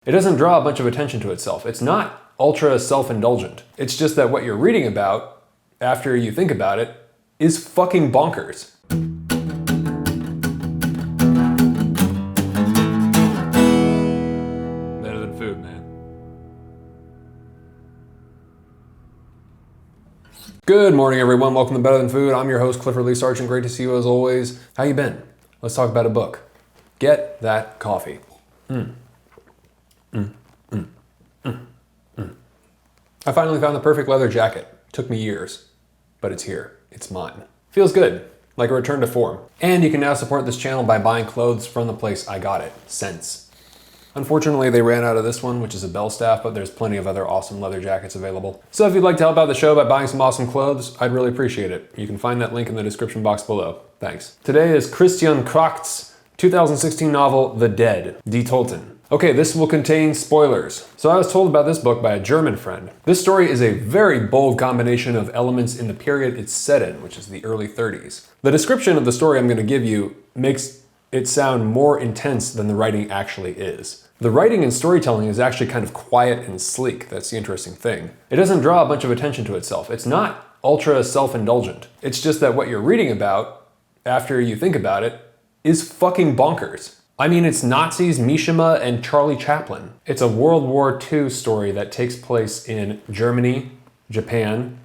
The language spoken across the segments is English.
It doesn't draw a bunch of attention to itself. It's not ultra self-indulgent. It's just that what you're reading about, after you think about it, is fucking bonkers. Better than food, man. Good morning, everyone. Welcome to Better Than Food. I'm your host, Clifford Lee Sargent. Great to see you as always. How you been? Let's talk about a book. Get that coffee. I finally found the perfect leather jacket. Took me years, but it's here. It's mine. Feels good, like a return to form. And you can now support this channel by buying clothes from the place I got it, Sense. Unfortunately, they ran out of this one, which is a bell staff, but there's plenty of other awesome leather jackets available. So if you'd like to help out the show by buying some awesome clothes, I'd really appreciate it. You can find that link in the description box below. Thanks. Today is Christian Kracht's 2016 novel, The Dead, Die Toten. Okay, this will contain spoilers. So I was told about this book by a German friend. This story is a very bold combination of elements in the period it's set in, which is the early 30s. The description of the story I'm going to give you makes it sound more intense than the writing actually is. The writing and storytelling is actually kind of quiet and sleek. That's the interesting thing. It doesn't draw a bunch of attention to itself. It's not ultra self-indulgent. It's just that what you're reading about, after you think about it, is fucking bonkers. I mean, it's Nazis, Mishima, and Charlie Chaplin. It's a World War II story that takes place in Germany, Japan,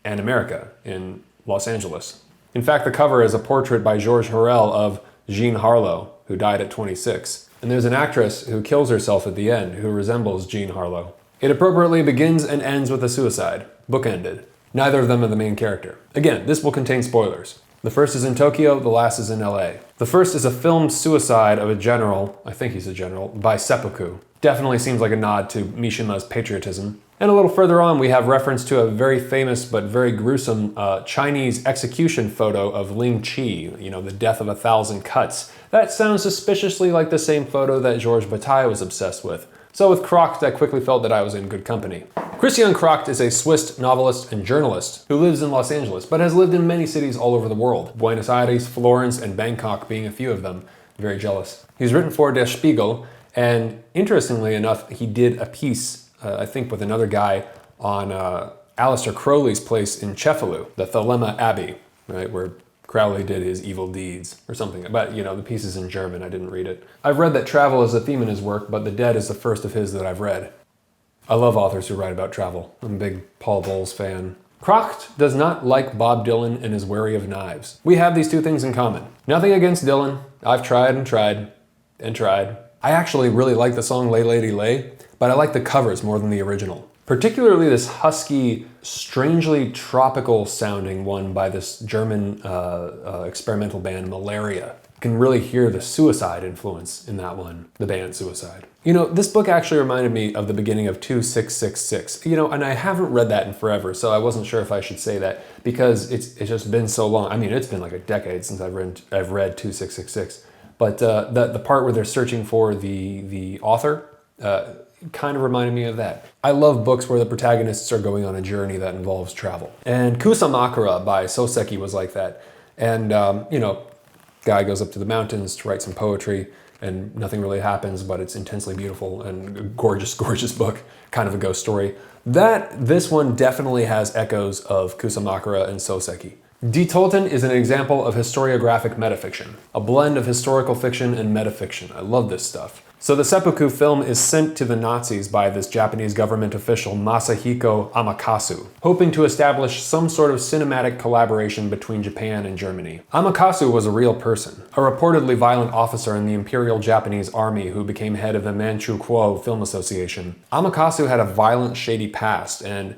and America, in Los Angeles. In fact, the cover is a portrait by Georges Sorel of Jean Harlow, who died at 26. And there's an actress who kills herself at the end who resembles Jean Harlow. It appropriately begins and ends with a suicide, bookended. Neither of them are the main character. Again, this will contain spoilers. The first is in Tokyo, the last is in LA. The first is a filmed suicide of a general, I think he's a general, by seppuku. Definitely seems like a nod to Mishima's patriotism. And a little further on, we have reference to a very famous but very gruesome Chinese execution photo of Ling Chi, the death of 1,000 cuts. That sounds suspiciously like the same photo that Georges Bataille was obsessed with. So with Kracht, I quickly felt that I was in good company. Christian Kracht is a Swiss novelist and journalist who lives in Los Angeles, but has lived in many cities all over the world. Buenos Aires, Florence, and Bangkok being a few of them. Very jealous. He's written for Der Spiegel, and interestingly enough, he did a piece, I think with another guy, on Aleister Crowley's place in Cefalù, the Thelema Abbey, right, where Crowley did his evil deeds or something. But, the piece is in German. I didn't read it. I've read that travel is a theme in his work, but The Dead is the first of his that I've read. I love authors who write about travel. I'm a big Paul Bowles fan. Kracht does not like Bob Dylan and is wary of knives. We have these two things in common. Nothing against Dylan. I've tried and tried and tried. I actually really like the song Lay Lady Lay, but I like the covers more than the original. Particularly this husky, strangely tropical sounding one by this German experimental band Malaria. You can really hear the suicide influence in that one, the band Suicide. This book actually reminded me of the beginning of 2666. And I haven't read that in forever, so I wasn't sure if I should say that because it's just been so long. I mean, it's been like a decade since I've read 2666. But the part where they're searching for the author, kind of reminded me of that. I love books where the protagonists are going on a journey that involves travel. And Kusamakura by Soseki was like that. And, guy goes up to the mountains to write some poetry and nothing really happens, but it's intensely beautiful and a gorgeous, gorgeous book, kind of a ghost story. This one definitely has echoes of Kusamakura and Soseki. Die Toten is an example of historiographic metafiction, a blend of historical fiction and metafiction. I love this stuff. So the seppuku film is sent to the Nazis by this Japanese government official Masahiko Amakasu, hoping to establish some sort of cinematic collaboration between Japan and Germany. Amakasu was a real person, a reportedly violent officer in the Imperial Japanese Army who became head of the Manchukuo Film Association. Amakasu had a violent, shady past, and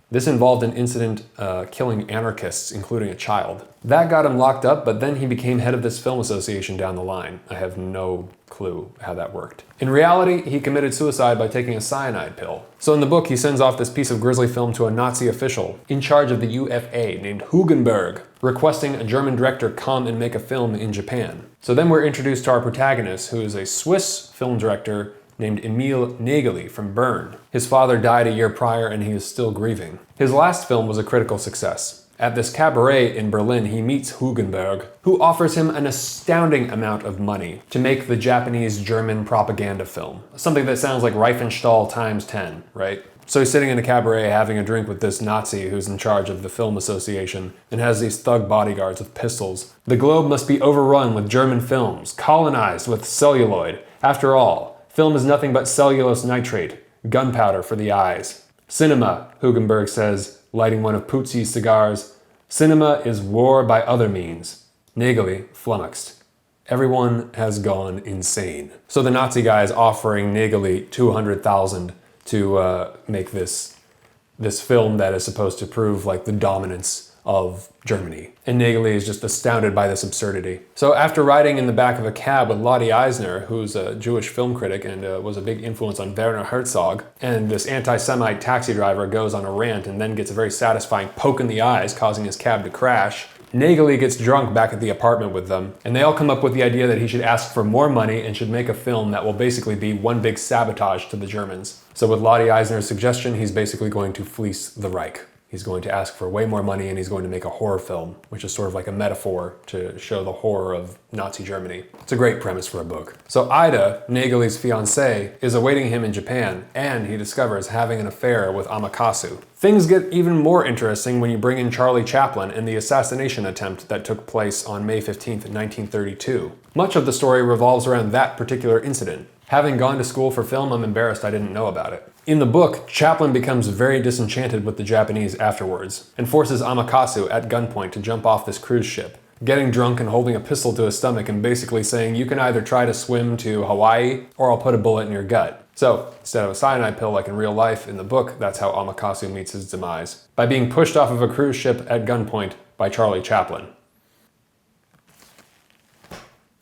this involved an incident killing anarchists, including a child. That got him locked up, but then he became head of this film association down the line. I have no clue how that worked. In reality, he committed suicide by taking a cyanide pill. So in the book, he sends off this piece of grisly film to a Nazi official in charge of the UFA named Hugenberg, requesting a German director come and make a film in Japan. So then we're introduced to our protagonist, who is a Swiss film director named Emil Nageli from Bern. His father died a year prior and he is still grieving. His last film was a critical success. At this cabaret in Berlin, he meets Hugenberg, who offers him an astounding amount of money to make the Japanese-German propaganda film. Something that sounds like Riefenstahl times 10, right? So he's sitting in a cabaret having a drink with this Nazi who's in charge of the film association and has these thug bodyguards with pistols. The globe must be overrun with German films, colonized with celluloid. After all, film is nothing but cellulose nitrate, gunpowder for the eyes. Cinema, Hugenberg says, lighting one of Putzi's cigars. Cinema is war by other means. Nägeli flummoxed. Everyone has gone insane. So the Nazi guy is offering Nägeli $200,000 to make this film that is supposed to prove like the dominance of Germany. And Nägeli is just astounded by this absurdity. So after riding in the back of a cab with Lottie Eisner, who's a Jewish film critic and was a big influence on Werner Herzog, and this anti-Semite taxi driver goes on a rant and then gets a very satisfying poke in the eyes, causing his cab to crash, Nägeli gets drunk back at the apartment with them, and they all come up with the idea that he should ask for more money and should make a film that will basically be one big sabotage to the Germans. So with Lottie Eisner's suggestion, he's basically going to fleece the Reich. He's going to ask for way more money and he's going to make a horror film, which is sort of like a metaphor to show the horror of Nazi Germany. It's a great premise for a book. So Ida, Nägeli's fiancée, is awaiting him in Japan, and he discovers having an affair with Amakasu. Things get even more interesting when you bring in Charlie Chaplin and the assassination attempt that took place on May 15th, 1932. Much of the story revolves around that particular incident. Having gone to school for film, I'm embarrassed I didn't know about it. In the book, Chaplin becomes very disenchanted with the Japanese afterwards, and forces Amakasu at gunpoint to jump off this cruise ship, getting drunk and holding a pistol to his stomach and basically saying, you can either try to swim to Hawaii, or I'll put a bullet in your gut. So, instead of a cyanide pill like in real life, in the book, that's how Amakasu meets his demise. By being pushed off of a cruise ship at gunpoint by Charlie Chaplin.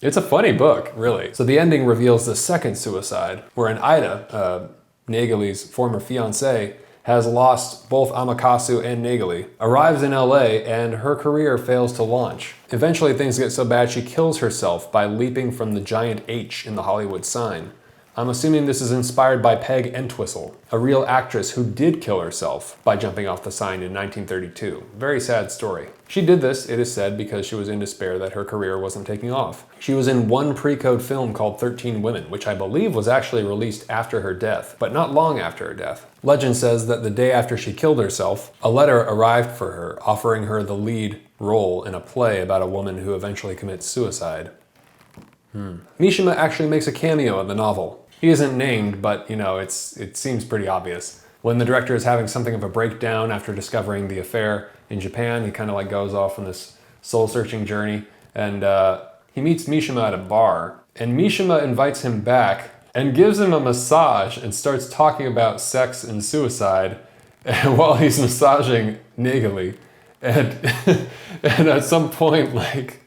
It's a funny book, really. So the ending reveals the second suicide, wherein Ida, Nägeli's former fiancée, has lost both Amakasu and Nägeli, arrives in LA, and her career fails to launch. Eventually things get so bad she kills herself by leaping from the giant H in the Hollywood sign. I'm assuming this is inspired by Peg Entwistle, a real actress who did kill herself by jumping off the sign in 1932. Very sad story. She did this, it is said, because she was in despair that her career wasn't taking off. She was in one pre-code film called 13 Women, which I believe was actually released after her death, but not long after her death. Legend says that the day after she killed herself, a letter arrived for her offering her the lead role in a play about a woman who eventually commits suicide. Mishima actually makes a cameo in the novel. He isn't named, but, you know, it seems pretty obvious. When the director is having something of a breakdown after discovering the affair in Japan, he kind of like goes off on this soul-searching journey, and he meets Mishima at a bar, and Mishima invites him back and gives him a massage and starts talking about sex and suicide while he's massaging Nägeli. And at some point, like,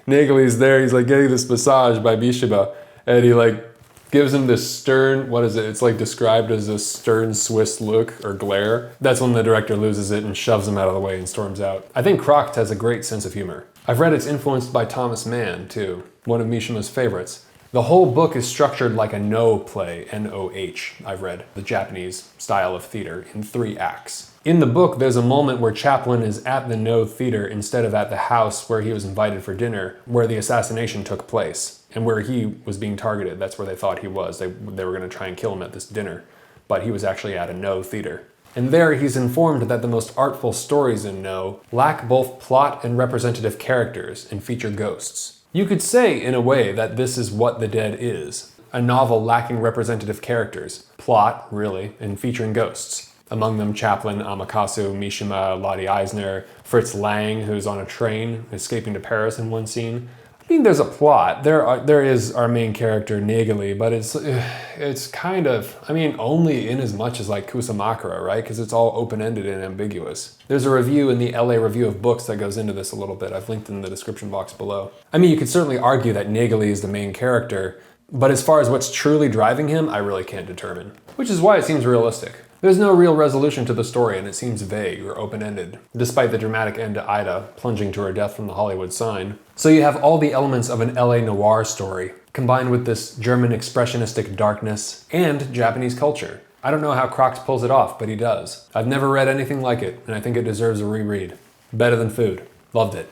Nägeli's there, he's like getting this massage by Mishima, and he like gives him this stern, what is it? It's like described as a stern Swiss look or glare. That's when the director loses it and shoves him out of the way and storms out. I think Kracht has a great sense of humor. I've read it's influenced by Thomas Mann too, one of Mishima's favorites. The whole book is structured like a No play, N-O-H, I've read, the Japanese style of theater, in 3 acts. In the book, there's a moment where Chaplin is at the No theater instead of at the house where he was invited for dinner, where the assassination took place, and where he was being targeted. That's where they thought he was. They were going to try and kill him at this dinner, but he was actually at a No theater. And there he's informed that the most artful stories in No lack both plot and representative characters and feature ghosts. You could say, in a way, that this is what The Dead is. A novel lacking representative characters, plot, really, and featuring ghosts. Among them Chaplin, Amakasu, Mishima, Lottie Eisner, Fritz Lang, who's on a train, escaping to Paris in one scene. I mean, there's a plot. There is our main character, Nägeli, but it's kind of, I mean, only in as much as like Kusamakura, right? Because it's all open-ended and ambiguous. There's a review in the LA Review of Books that goes into this a little bit. I've linked in the description box below. I mean, you could certainly argue that Nägeli is the main character, but as far as what's truly driving him, I really can't determine. Which is why it seems realistic. There's no real resolution to the story, and it seems vague or open-ended, despite the dramatic end to Ida plunging to her death from the Hollywood sign. So you have all the elements of an LA noir story, combined with this German expressionistic darkness and Japanese culture. I don't know how Kracht pulls it off, but he does. I've never read anything like it, and I think it deserves a reread. Better than food. Loved it.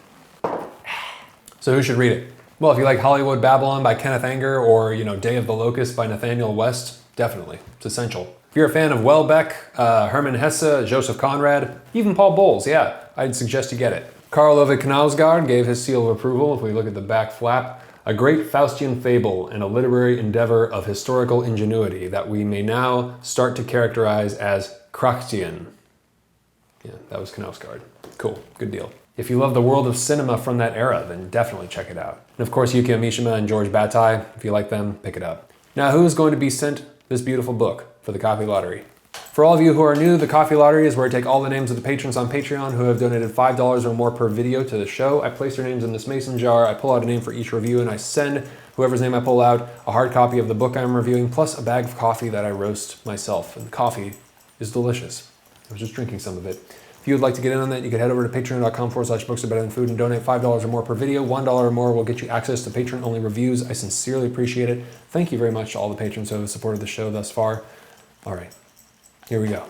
So who should read it? Well, if you like Hollywood Babylon by Kenneth Anger or, Day of the Locust by Nathaniel West, definitely. It's essential. If you're a fan of Welbeck, Hermann Hesse, Joseph Conrad, even Paul Bowles, yeah, I'd suggest you get it. Karl Ove Knausgaard gave his seal of approval, if we look at the back flap, a great Faustian fable and a literary endeavor of historical ingenuity that we may now start to characterize as Krachtian. Yeah, that was Knausgaard. Cool, good deal. If you love the world of cinema from that era, then definitely check it out. And of course, Yukio Mishima and George Bataille, if you like them, pick it up. Now, who is going to be sent this beautiful book for the Coffee Lottery? For all of you who are new, the Coffee Lottery is where I take all the names of the patrons on Patreon who have donated $5 or more per video to the show. I place their names in this mason jar, I pull out a name for each review, and I send whoever's name I pull out a hard copy of the book I'm reviewing, plus a bag of coffee that I roast myself. And the coffee is delicious. I was just drinking some of it. If you would like to get in on that, you can head over to patreon.com/books-are-better-than-food and donate $5 or more per video. $1 or more will get you access to patron-only reviews. I sincerely appreciate it. Thank you very much to all the patrons who have supported the show thus far. All right, here we go.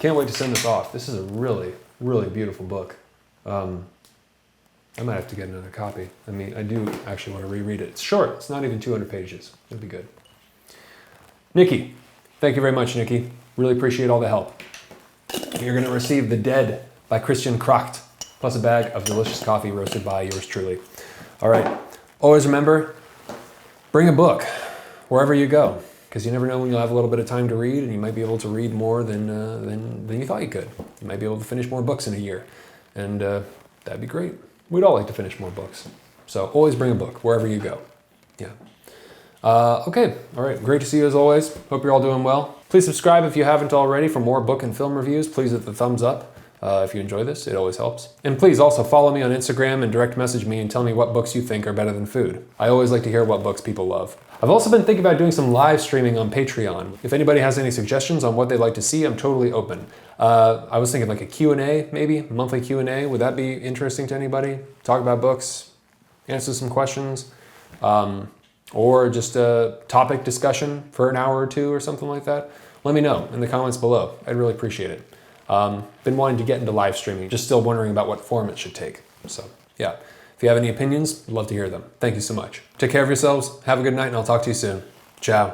Can't wait to send this off. This is a really, really beautiful book. I might have to get another copy. I mean, I do actually want to reread it. It's short. It's not even 200 pages. It'd be good. Nikki. Thank you very much, Nikki. Really appreciate all the help. You're going to receive The Dead by Christian Kracht, plus a bag of delicious coffee roasted by yours truly. All right. Always remember, bring a book wherever you go, because you never know when you'll have a little bit of time to read, and you might be able to read more than you thought you could. You might be able to finish more books in a year, and that'd be great. We'd all like to finish more books. So always bring a book wherever you go. Yeah. Okay. All right. Great to see you as always. Hope you're all doing well. Please subscribe if you haven't already for more book and film reviews. Please hit the thumbs up if you enjoy this. It always helps. And please also follow me on Instagram and direct message me and tell me what books you think are better than food. I always like to hear what books people love. I've also been thinking about doing some live streaming on Patreon. If anybody has any suggestions on what they'd like to see, I'm totally open. I was thinking like a Q&A, maybe, monthly Q&A. Would that be interesting to anybody? Talk about books, answer some questions, or just a topic discussion for an hour or two or something like that. Let me know in the comments below. I'd really appreciate it. Been wanting to get into live streaming, just still wondering about what form it should take. So yeah, if you have any opinions, I'd love to hear them. Thank you so much. Take care of yourselves, have a good night, and I'll talk to you soon. Ciao.